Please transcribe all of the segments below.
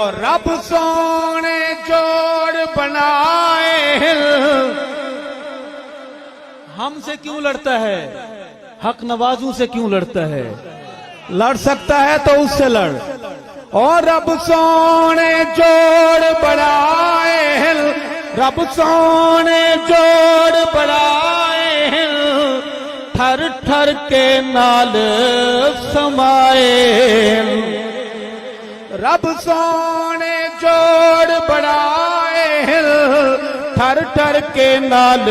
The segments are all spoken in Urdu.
اور رب سونے جوڑ بنائے ہم سے کیوں لڑتا ہے؟ حق نوازوں سے کیوں لڑتا ہے؟ لڑ سکتا ہے تو اس سے لڑ. اور رب سونے جوڑ بنائے رب سونے جوڑ بنائے ٹھر ٹھر کے نال سمائے. رب سونے جوڑ بنائے ٹھر ٹھر کے نال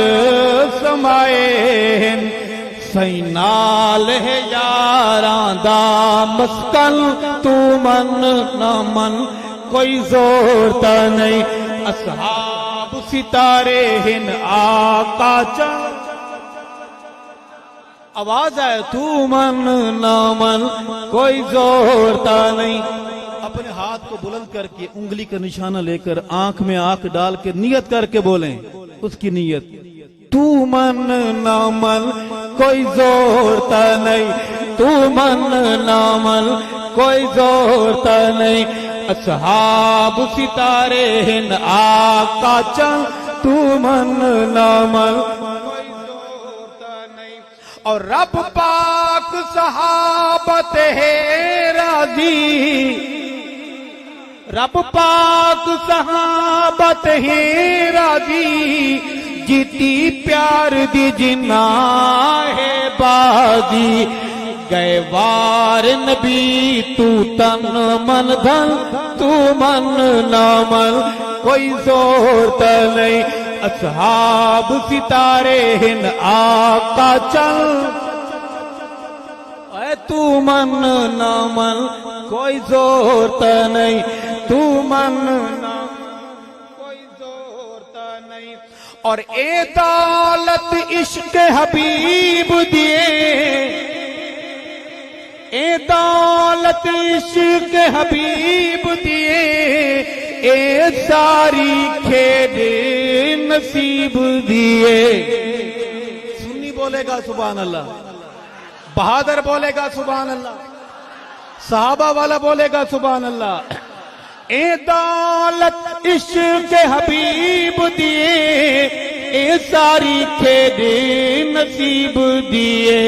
سمائے. سی نال ہے یاراں دا مسکن تو من نہ من کوئی زور تا نہیں. اصحاب ستارے ہن آقا چل آواز آئے تو من نہ من کوئی زور تا نہیں. اپنے ہاتھ کو بلند کر کے انگلی کا نشانہ لے کر آنکھ میں آنکھ ڈال کے نیت کر کے بولیں اس کی نیت. تو من نہ من کوئی زور تا نہیں تو من نہ من کوئی زور تا نہیں. اصحاب ستارے ہن آقا چل تو من نہ من کوئی زور تا نہیں. اور رب پاک صحابت ہے راضی رب پاک صحابت ہے راضی جیتی پیار دی جنا ہے بازی. گئے وار نبی تو تن من دھن تو من نہ من کوئی زور تا نہیں. اصحاب ستارے ہن آقا چل اے تو من نہ من کوئی زور تا نہیں تو من نہ کوئی زور تا نہیں. اور اے دولت عشق حبیب دیے اے دولت عشق حبیب دیے اے ساری کھیڑ نصیب دیے. سنی بولے گا سبحان اللہ, بہادر بولے گا سبحان اللہ, صحابہ والا بولے گا سبحان اللہ. اے دولت عشق حبیب دیے اے ساری کھیڑ نصیب دیے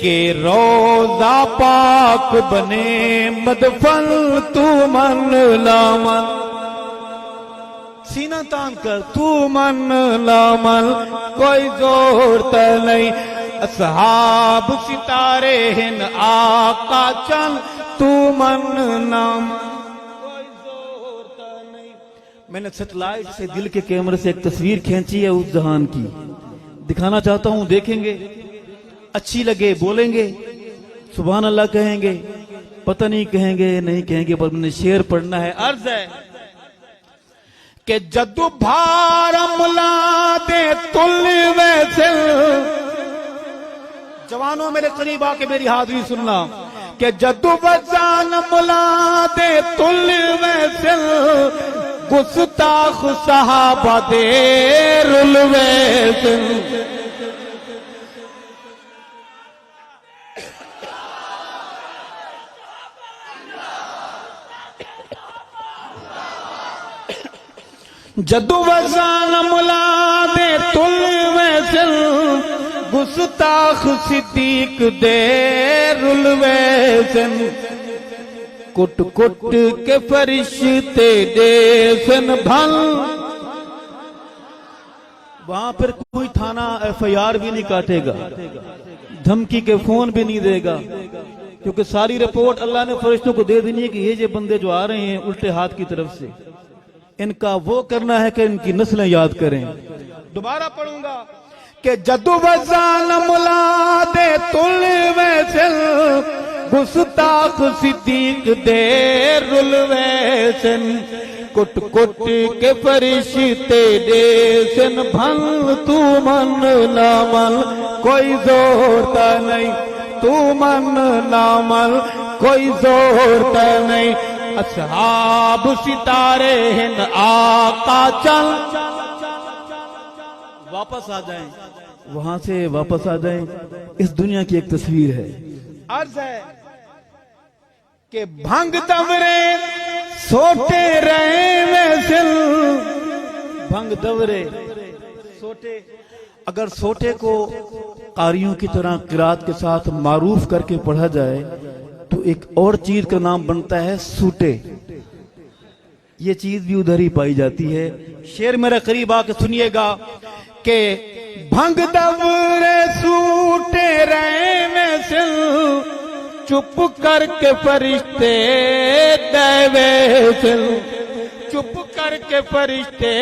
کہ روضہ پاک بنے مدفن تو من لا من. سینہ تان کر تو من لا من کوئی زور تا نہیں. اصحاب ستارے ہن آقا چل تو من نہ من کوئی زور تا نہیں. میں نے سیٹلائٹ سے دل کے کیمرے سے ایک تصویر کھینچی ہے اس جہان کی, دکھانا چاہتا ہوں, دیکھیں گے, اچھی لگے بولیں گے سبحان اللہ کہیں گے, پتہ نہیں کہیں گے نہیں کہیں گے, پر میں نے شعر پڑھنا ہے. عرض ہے کہ جدو بھار ملا دے تل ویسے, جوانوں میرے قریب آ کے میری حاضری سننا, کہ جدو بزان ملا دے تل ویسے گستاخ صحابہ دے رل ویسے. جدو وزان ملا دے تل ویسل گستاخ صدیق دے رل ویسن. کٹ کٹ کے فرشتے دے سن بھل, وہاں پھر کوئی تھانہ ایف آئی آر بھی نہیں کاٹے گا, دھمکی کے فون بھی نہیں دے گا, کیونکہ ساری رپورٹ اللہ نے فرشتوں کو دے دینی ہے کہ یہ بندے جو آ رہے ہیں الٹے ہاتھ کی طرف سے, ان کا وہ کرنا ہے کہ ان کی نسلیں یاد کریں. دوبارہ پڑھوں گا کہ جدو وزان ملا دے تل ویسل گستاخ صدیق دے رل ویسن. کٹ کٹ کے فرشتے دے سن بھل تو من نہ من کوئی زور تا نہیں تو من نہ من کوئی زور تا نہیں. اصحاب ستارے ہن آقا چل, واپس آ جائیں وہاں سے, واپس آ جائیں. اس دنیا کی ایک تصویر ہے. عرض ہے کہ بھنگ دورے سوٹے رہے ویسل بھنگ دورے سوٹے. اگر سوٹے کو قاریوں کی طرح قرات کے ساتھ معروف کر کے پڑھا جائے تو ایک اور چیز کا نام بنتا ہے سوٹے. یہ چیز بھی ادھر ہی پائی جاتی ہے. شعر میرا قریب آ کے سنیے گا کہ بھنگ دورے سوٹے رہے ویسل چپ کر کے فرشتے دے ویسل چپ کر کے فرشتے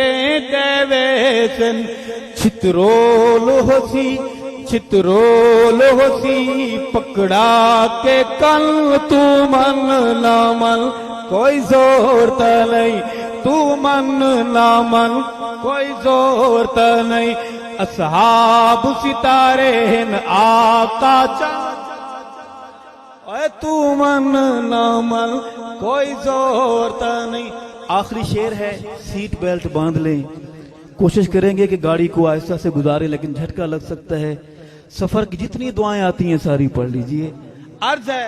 دے ویسل چھترول ہوسی پکڑا کے کل تو من نامن کوئی زور تا نہیں تو من نامن کوئی زور تا نہیں. اصحاب ستارے ہیں آقا اے تو من نامن کوئی زور تا نہیں. آخری شعر ہے. سیٹ بیلٹ باندھ لیں. کوشش کریں گے کہ گاڑی کو آہستہ سے گزاریں لیکن جھٹکا لگ سکتا ہے. سفر کی جتنی دعائیں آتی ہیں ساری پڑھ لیجئے. عرض ہے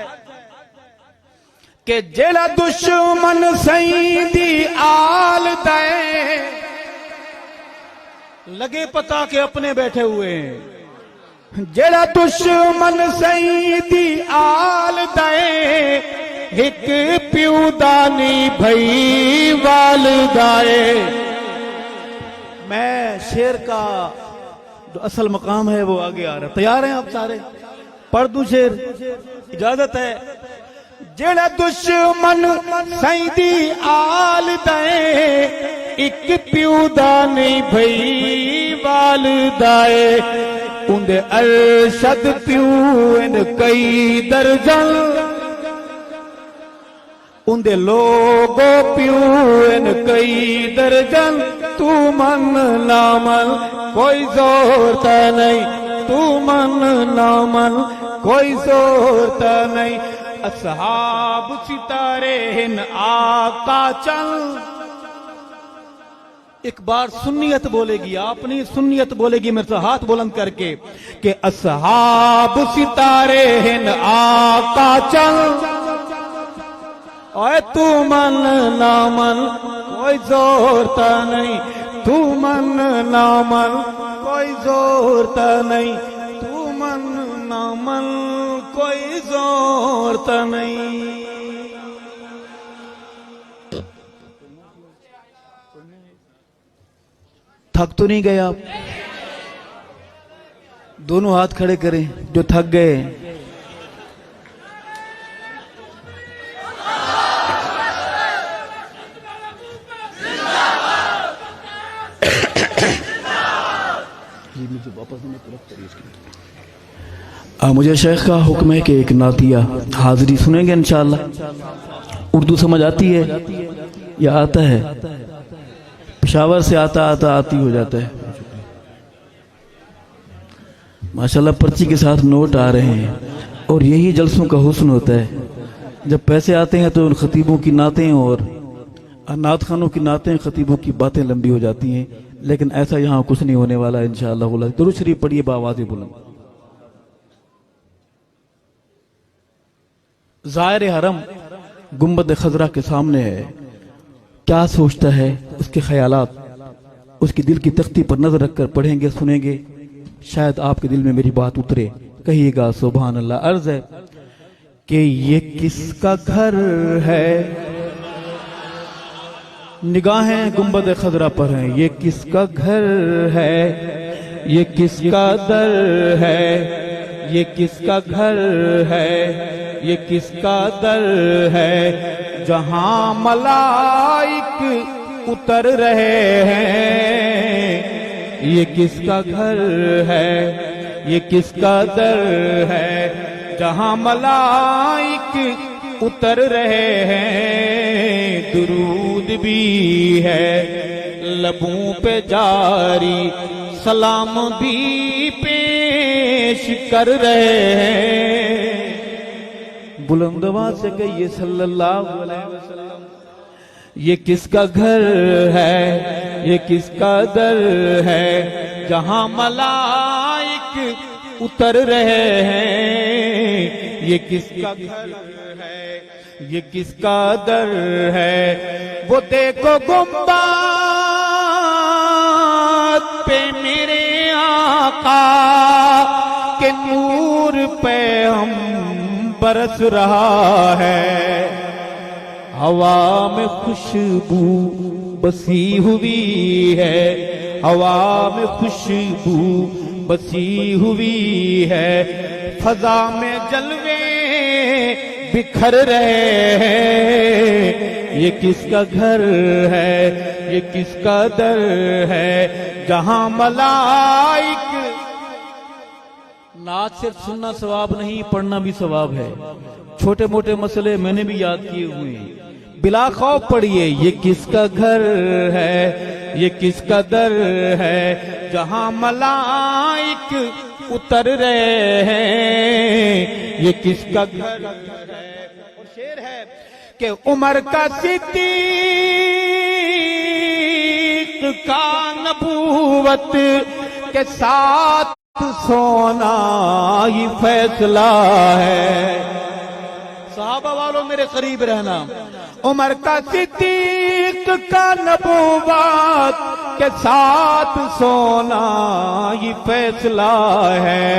کہ جیڑا دشمن سیدی آل دے لگے پتا کہ اپنے بیٹھے ہوئے ہیں. جیڑا دشمن سیدی آل دے ایک پیو دانی بھائی والدائے. میں شعر کا جو اصل مقام ہے وہ آگے آ رہا ہے. تیار ہیں آپ سارے؟ پڑھ دوں شعر؟ اجازت ہے. جڑا دشمن سیدی آل دے ایک پیو دا نہیں بھئی والدائے. اندے ارشد پیو ان کئی درجن اندے لوگو پیو ان کئی درجن تو من نامن کوئی زور تا نہیں تو من نامن کوئی زور تا نہیں. اصحاب ستارے ہیں آقا چل. ایک بار سنیت بولے گی آپ نہیں سنیت بولے گی میرے سے ہاتھ بلند کر کے کہ اصحاب ستارے ہیں آقا چل. اے تو من نامن کوئی زور تا نہیں تو من نامن کوئی زور تا نہیں تو من نامن کوئی زور تا نہیں. تھک تو نہیں گئے آپ؟ دونوں ہاتھ کھڑے کریں جو تھک گئے. مجھے شیخ کا حکم ہے کہ ایک نعتیہ حاضری سنیں گے انشاءاللہ. اردو سمجھ آتی ہے یا آتا ہے؟ پشاور سے آتی ہو جاتا ہے. ماشاءاللہ پرچی کے ساتھ نوٹ آ رہے ہیں اور یہی جلسوں کا حسن ہوتا ہے. جب پیسے آتے ہیں تو ان خطیبوں کی نعتیں اور نعت خانوں کی نعتیں خطیبوں کی باتیں لمبی ہو جاتی ہیں لیکن ایسا یہاں کچھ نہیں ہونے والا انشاءاللہ. درود شریف پڑھیے بآواز بلند. زائر حرم گنبد خضرا کے سامنے ہے. کیا سوچتا ہے اس کے خیالات اس کی دل کی تختی پر نظر رکھ کر پڑھیں گے سنیں گے شاید آپ کے دل میں میری بات اترے. کہیے گا سبحان اللہ. عرض ہے کہ یہ کس کا گھر ہے. نگاہیں گنبد خضرا پر ہیں. یہ کس کا گھر ہے یہ کس کا در ہے یہ کس کا گھر ہے یہ کس کا در ہے جہاں ملائک اتر رہے ہیں. یہ کس کا گھر ہے یہ کس کا در ہے جہاں ملائک اتر رہے ہیں. درود بھی ہے لبوں پہ جاری سلام بھی پیش کر رہے ہیں. بلند آواز سے کہیے صلی اللہ علیہ وسلم. یہ کس کا گھر ہے یہ کس کا در ہے جہاں ملائک اتر رہے ہیں. یہ کس کا گھر ہے یہ کس کا در ہے؟ وہ دیکھو گنبد پہ میرے آقا کے نور پہ ہم برس رہا ہے، ہوا میں خوشبو بسی ہوئی ہے، ہوا میں خوشبو بسی ہوئی ہے، فضا میں جلوے بکھر رہے ہیں، یہ کس کا گھر ہے؟ یہ کس کا در ہے؟ جہاں ملائک نعت صرف سننا ثواب نہیں، پڑھنا بھی ثواب ہے۔ چھوٹے موٹے مسئلے میں نے بھی یاد کیے ہوئے ہیں، بلا خوف پڑھیے یہ کس کا گھر ہے؟ یہ کس کا در ہے؟ جہاں ملائک اتر رہے ہیں، یہ کس کا گھر ہے؟ اور شعر ہے کہ عمر کا صدیق کا نبوت کے ساتھ سونا ہی فیصلہ ہے۔ صحابہ والوں میرے قریب رہنا، عمر کا صدیق کا نبوت کے ساتھ سونا ہی فیصلہ ہے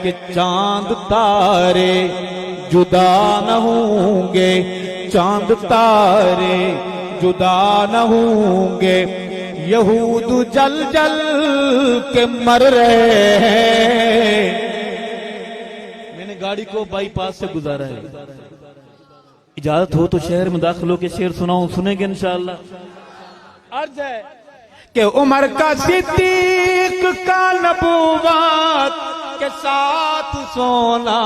کہ چاند تارے جدا نہ ہوں گے، چاند تارے جدا نہ ہوں گے، یہود جل جل کے مر رہے ہیں۔ میں نے گاڑی کو بائی پاس سے گزارا ہے، اجازت ہو تو شہر میں داخل ہو کے شعر سناؤں، سنیں گے انشاءاللہ؟ عرض ہے کہ عمر کا صدیق کا نبوت کے ساتھ سونا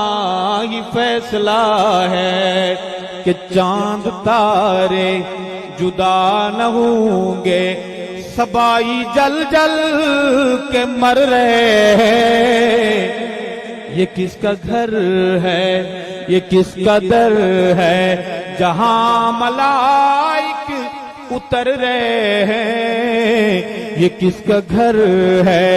ہی فیصلہ ہے کہ چاند تارے جدا نہ ہوں گے، سبائی جل جل کے مر رہے ہیں، یہ کس کا گھر ہے؟ یہ کس کا در ہے؟ جہاں ملائک اتر رہے ہیں، یہ کس کا گھر ہے؟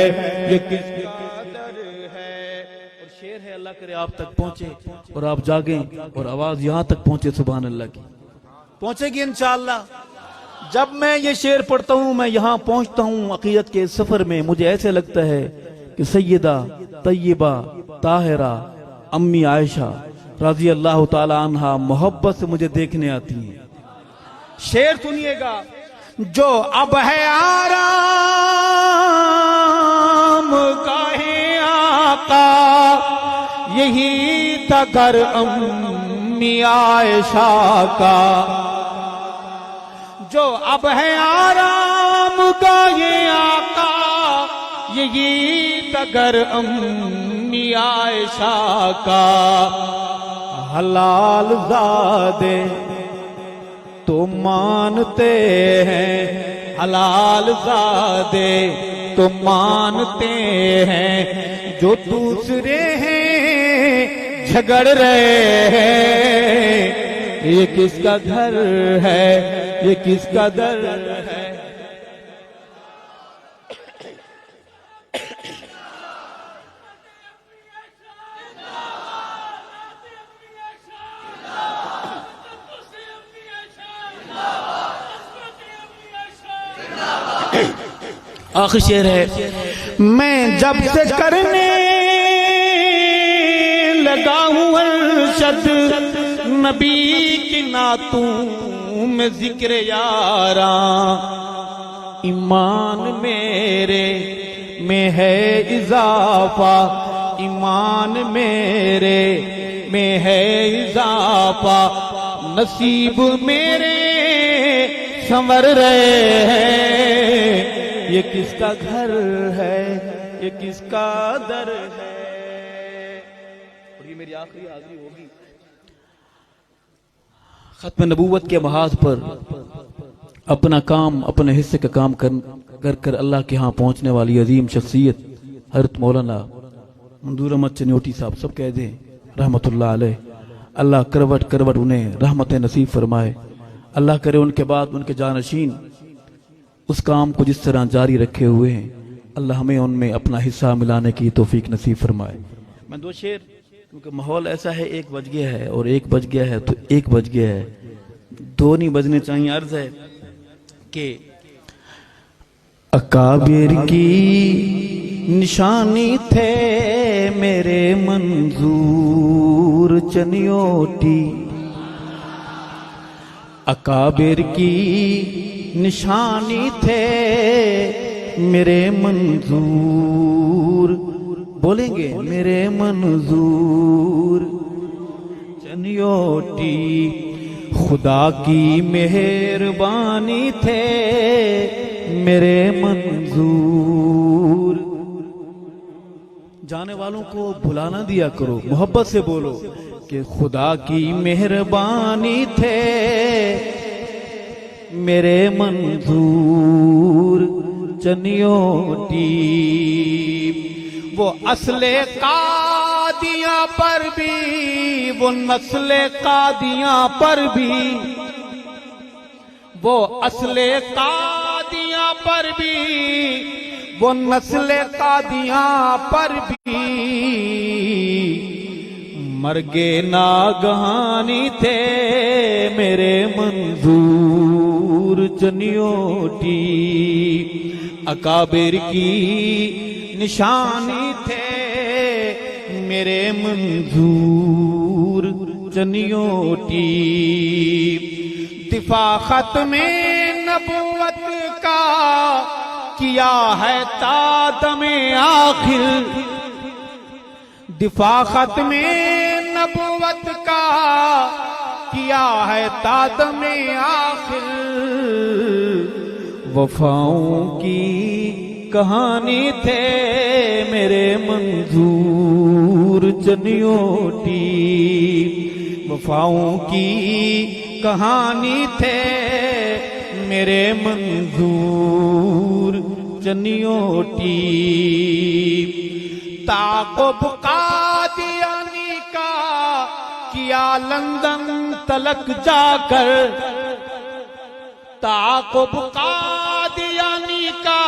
یہ کس کا در ہے؟ اور شعر ہے، اللہ کرے آپ تک پہنچے اور آپ جاگیں اور آواز یہاں تک پہنچے، سبحان اللہ کی پہنچے گی انشاءاللہ۔ جب میں یہ شعر پڑھتا ہوں، میں یہاں پہنچتا ہوں عقیدت کے سفر میں، مجھے ایسے لگتا ہے کہ سیدہ طیبہ طاہرہ امی عائشہ رضی اللہ تعالی عنہا محبت سے مجھے دیکھنے آتی ہیں۔ شعر سنیے گا، جو اب ہے آرام گاہ آقا، یہی تھا گھر امی عائشہ کا، جو اب ہے آرام گاہ آقا، یہی تھا گھر امی عائشہ کا، حلال زادے تو مانتے ہیں، حلال زادے تو مانتے ہیں، جو دوسرے ہیں جھگڑ رہے ہیں، یہ کس کا گھر ہے؟ یہ کس کا در ہے؟ آخر شعر ہے، میں جب سے کرنے لگا ہوں ارشد نبی کی نعتوں میں ذکر یاراں، ایمان میرے میں ہے اضافہ، ایمان میرے میں ہے اضافہ، نصیب میرے سنور رہے ہیں، یہ کس کا گھر ہے؟ یہ کس کا در ہے؟ اور یہ میری آخری حاضری ہوگی ختم نبوت کے محاذ پر، اپنا کام اپنے حصے کا کام کر اللہ کے ہاں پہنچنے والی عظیم شخصیت حضرت مولانا منظور احمد چنیوٹی صاحب، سب کہہ دیں رحمت اللہ علیہ، اللہ کروٹ کروٹ انہیں رحمت نصیب فرمائے، اللہ کرے ان کے بعد ان کے جانشین اس کام کو جس طرح جاری رکھے ہوئے ہیں، اللہ ہمیں ان میں اپنا حصہ ملانے کی توفیق نصیب فرمائے۔ میں دو شعر کیونکہ ماحول ایسا ہے 1 بج گیا ہے اور 1 بج گیا ہے تو 1 بج گیا ہے، 2 نہیں بجنے چاہیے۔ عرض ہے کہ اکابر کی نشانی تھے میرے منظور چنیوٹی، اکابر کی نشانی تھے میرے منظور، بولیں گے میرے منظور چنیوٹی، خدا کی مہربانی تھے میرے منظور۔ جانے والوں کو بھلا نہ دیا کرو، محبت سے بولو کہ خدا کی مہربانی تھے میرے منظور چنیوٹی، وہ اصل قادیاں پر بھی، وہ نسل قادیاں پر بھی، وہ اصل قادیاں پر بھی، وہ نسل قادیاں پر بھی، مرگے ناگہانی تھے میرے منظور چنیوٹی، اکابر کی نشانی تھے میرے منظور چنیوٹی، دفاع ختم نبوت کا کیا ہے تا دم آخر، دفاع ختم نبوت کا کیا ہے تا دم آخر، وفاؤں کی کہانی تھے میرے منظور چنیوٹی، وفاؤں کی کہانی تھے میرے منظور چنیوٹی، تعاقب قادیانی کا کیا لندن تلک جا کر، تعاقب قادیانی کا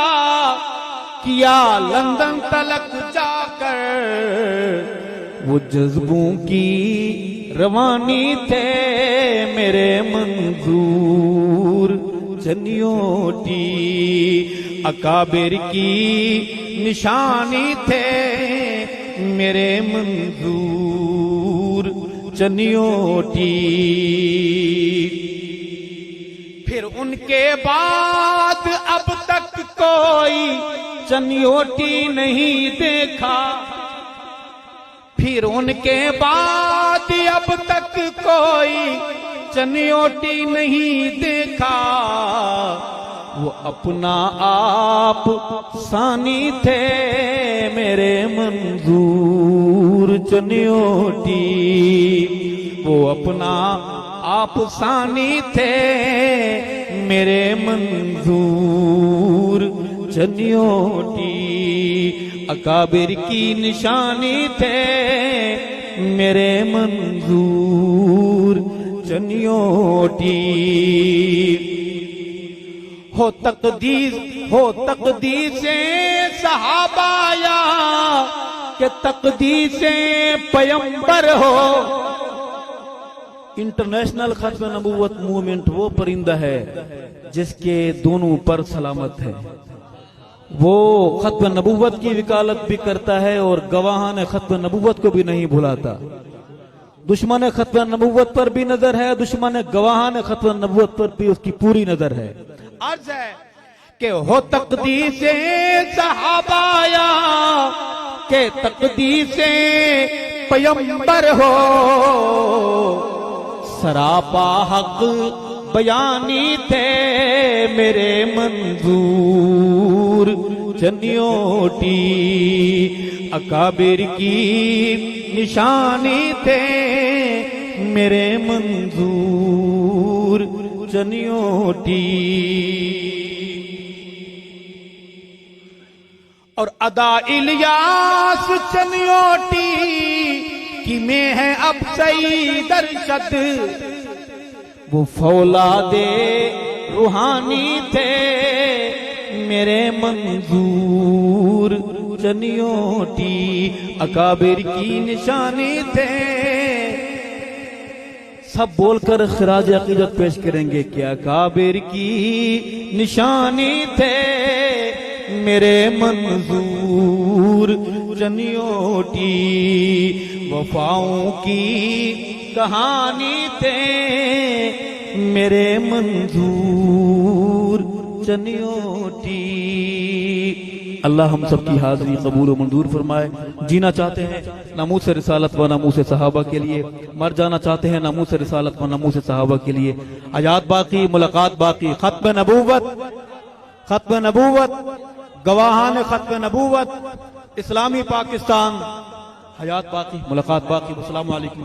کیا لندن تلک جا کر، وہ جذبوں کی روانی تھے میرے منظور چنیوٹی، اکابر کی نشانی تھے میرے منظور چنیوٹی، پھر ان کے بعد اب تک کوئی چنیوٹی نہیں دیکھا، پھر ان کے بعد اب تک کوئی چنیوٹی نہیں دیکھا، وہ اپنا آپ ثانی تھے میرے منظور چنیوٹی، وہ اپنا آپ ثانی تھے میرے منظور چنیوٹی، اکابر کی نشانی تھے میرے منظور چنیوٹی، ہو تقدیس صحابہ یا کہ تقدیس پیمبر ہو، انٹرنیشنل ختم نبوت موومنٹ وہ پرندہ ہے جس کے دونوں پر سلامت ہے، وہ ختم نبوت کی وکالت بھی کرتا ہے اور گواہان ختم نبوت کو بھی نہیں بھلاتا، دشمن ختم نبوت پر بھی نظر ہے، دشمن گواہان ختم نبوت پر بھی اس کی پوری نظر ہے۔ عرض ہے کہ ہو تقدیس صحابہ یا کہ تقدیس پیمبر ہو، سراپا حق بیانی تھے میرے منظور چنیوٹی، اکابر کی نشانی تھے میرے منظور چنیوٹی، اور ادا الیاس چنیوٹی کی میں ہے اب سعید ارشد، وہ فولاد روحانی تھے میرے منظور چنیوٹی اکابر کی نشانی تھے. سب بول کر خراج عقیدت پیش کریں گے کہ اکابر کی نشانی تھے میرے منظور چنیوٹی. وفاؤں کی کہانی تھے میرے منظور چنیوٹی. اللہ ہم سب کی حاضری قبول و منظور فرمائے. جینا چاہتے ہیں ناموس رسالت و ناموس صحابہ کے لیے، مر جانا چاہتے ہیں ناموس رسالت و ناموس صحابہ کے لیے. حیات باقی، ملاقات باقی. ختم نبوت، ختم نبوت، گواہان ختم نبوت، اسلامی پاکستان. حیات باقی، ملاقات باقی. السلام علیکم.